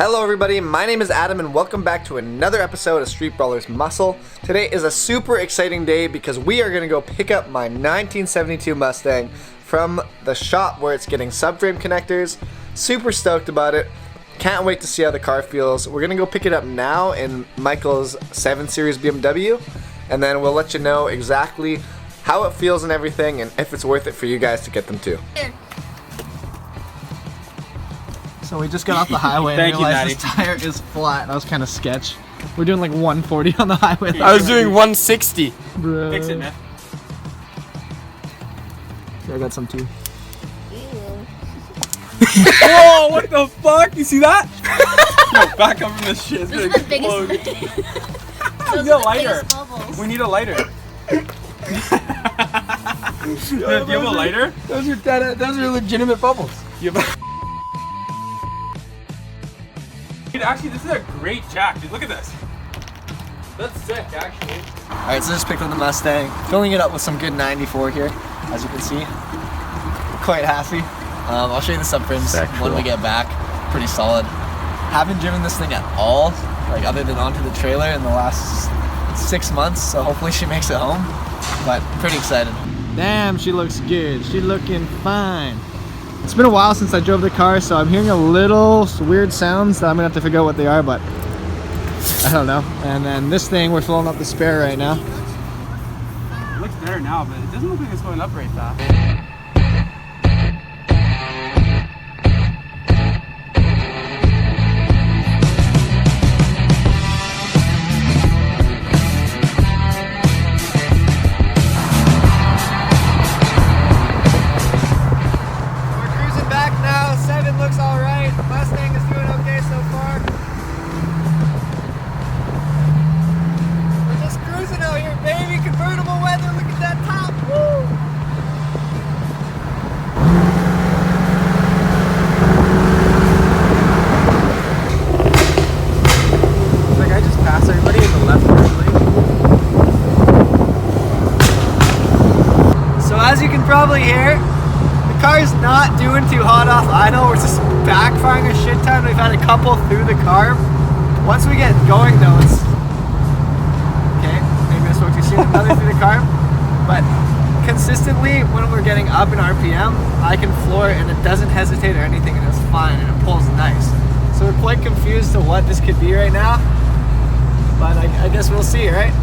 Hello everybody, my name is Adam and welcome back to another episode of Street Brawlers Muscle. Today is a super exciting day because we are going to go pick up my 1972 Mustang from the shop where it's getting subframe connectors. Super stoked about it. Can't wait to see how the car feels. We're going to go pick it up now in Michael's 7 Series BMW and then we'll let you know exactly how it feels and everything and if it's worth it for you guys to get them too. So we just got off the highway and realized this tire is flat. That was kind of sketch. We're doing like 140 on the highway. I was doing 160. Bro. Fix it, man. I got some too. Whoa, what the fuck? You see that? No, back up from this shit. This is the biggest. We need a lighter. We need a lighter. Do you have a lighter? Those are legitimate bubbles. You have Dude, actually, this is a great jack, dude. Look at this. That's sick, actually. Alright, so just picked up the Mustang. Filling it up with some good 94 here, as you can see. Quite happy. I'll show you the subframes when we get back. Pretty solid. Haven't driven this thing at all, like other than onto the trailer in the last 6 months, so hopefully she makes it home. But pretty excited. Damn, she looks good. She's looking fine. It's been a while since I drove the car, so I'm hearing a little weird sounds that I'm gonna have to figure out what they are, but I don't know. And then this thing, we're filling up the spare right now. It looks better now, but it doesn't look like it's going up very fast. Probably here. The car's not doing too hot off idle. We're just backfiring a shit ton. We've had a couple through the car. Once we get going though, it's okay. Maybe I spoke too soon. Another through the car, but consistently when we're getting up in RPM, I can floor it and it doesn't hesitate or anything, and it's fine and it pulls nice. So we're quite confused to what this could be right now, but I guess we'll see, right?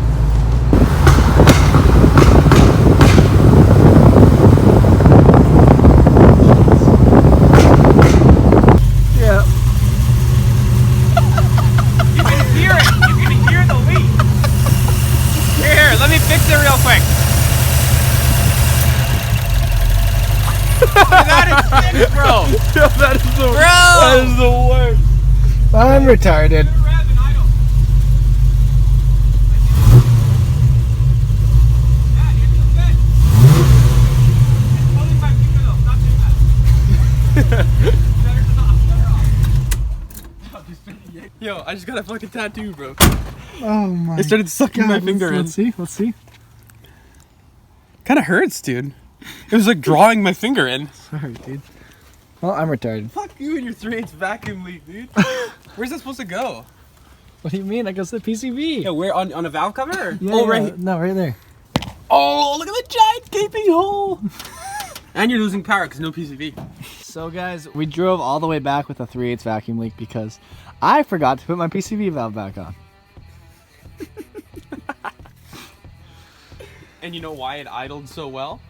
Bro, that is the worst. I'm retarded. Yo, I just got a fucking tattoo, bro. Oh my! I started sucking my finger in. Let's see. Let's see. Kind of hurts, dude. It was like drawing my finger in. Sorry, dude. Well, I'm retarded. Fuck you and your 3/8 vacuum leak, dude. Where's that supposed to go? What do you mean? I guess the PCV. Yeah, where on a valve cover? Or? Yeah, Oh, yeah. right. No, right there. Oh, look at the giant gaping hole. And you're losing power because no PCV. So guys, we drove all the way back with a 3/8 vacuum leak because I forgot to put my PCV valve back on. And you know why it idled so well?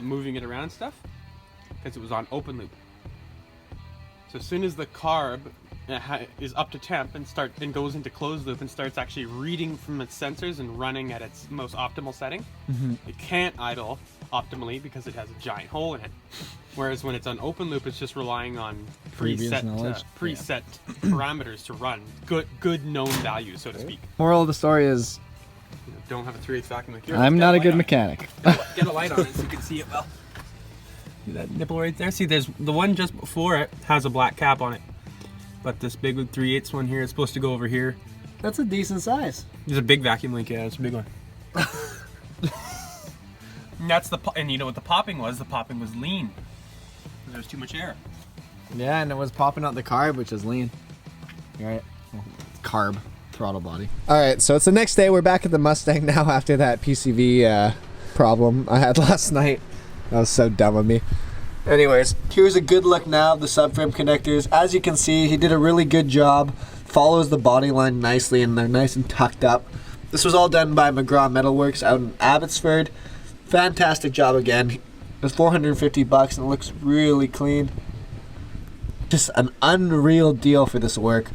Moving it around and stuff? Because it was on open loop. So as soon as the carb is up to temp and goes into closed loop and starts actually reading from its sensors and running at its most optimal setting, it can't idle optimally because it has a giant hole in it. Whereas when it's on open loop, it's just relying on preset parameters to run good known values, so to speak. Moral of the story is, don't have a 3/8 vacuum like yours. I'm not a good mechanic. Get a light on it so you can see it well. See that nipple right there? See, there's the one just before it has a black cap on it. But this big 3/8 one here is supposed to go over here. That's a decent size. There's a big vacuum link, yeah, it's a big one. And that's and you know what the popping was? The popping was lean. There was too much air. Yeah, and it was popping out the carb, which is lean. right? Carb throttle body. All right, so it's the next day. We're back at the Mustang now after that PCV problem I had last night. That was so dumb of me. Anyways, here's a good look now of the subframe connectors. As you can see, he did a really good job. Follows the body line nicely, and they're nice and tucked up. This was all done by McGraw Metalworks out in Abbotsford. Fantastic job again. It was $450 and it looks really clean. Just an unreal deal for this work.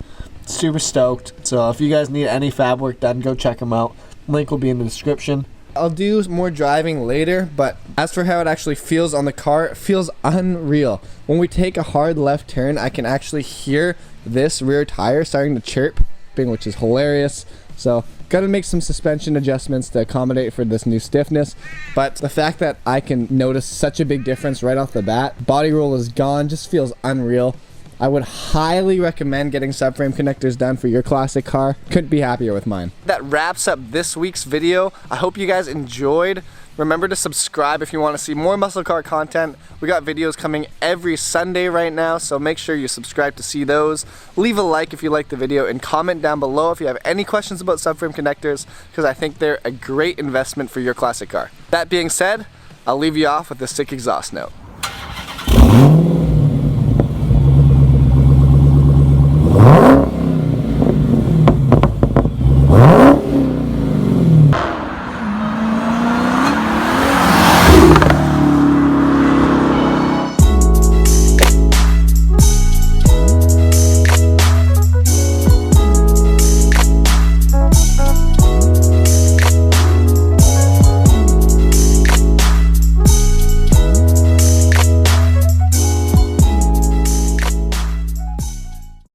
Super stoked. So if you guys need any fab work done, go check them out. Link will be in the description. I'll do more driving later, but as for how it actually feels on the car, it feels unreal. When we take a hard left turn, I can actually hear this rear tire starting to chirp, which is hilarious. So gotta make some suspension adjustments to accommodate for this new stiffness, but the fact that I can notice such a big difference right off the bat, body roll is gone, just feels unreal. I would highly recommend getting subframe connectors done for your classic car. Couldn't be happier with mine. That wraps up this week's video. I hope you guys enjoyed. Remember to subscribe if you want to see more muscle car content. We got videos coming every Sunday right now, so make sure you subscribe to see those. Leave a like if you liked the video, and comment down below if you have any questions about subframe connectors, because I think they're a great investment for your classic car. That being said, I'll leave you off with a sick exhaust note.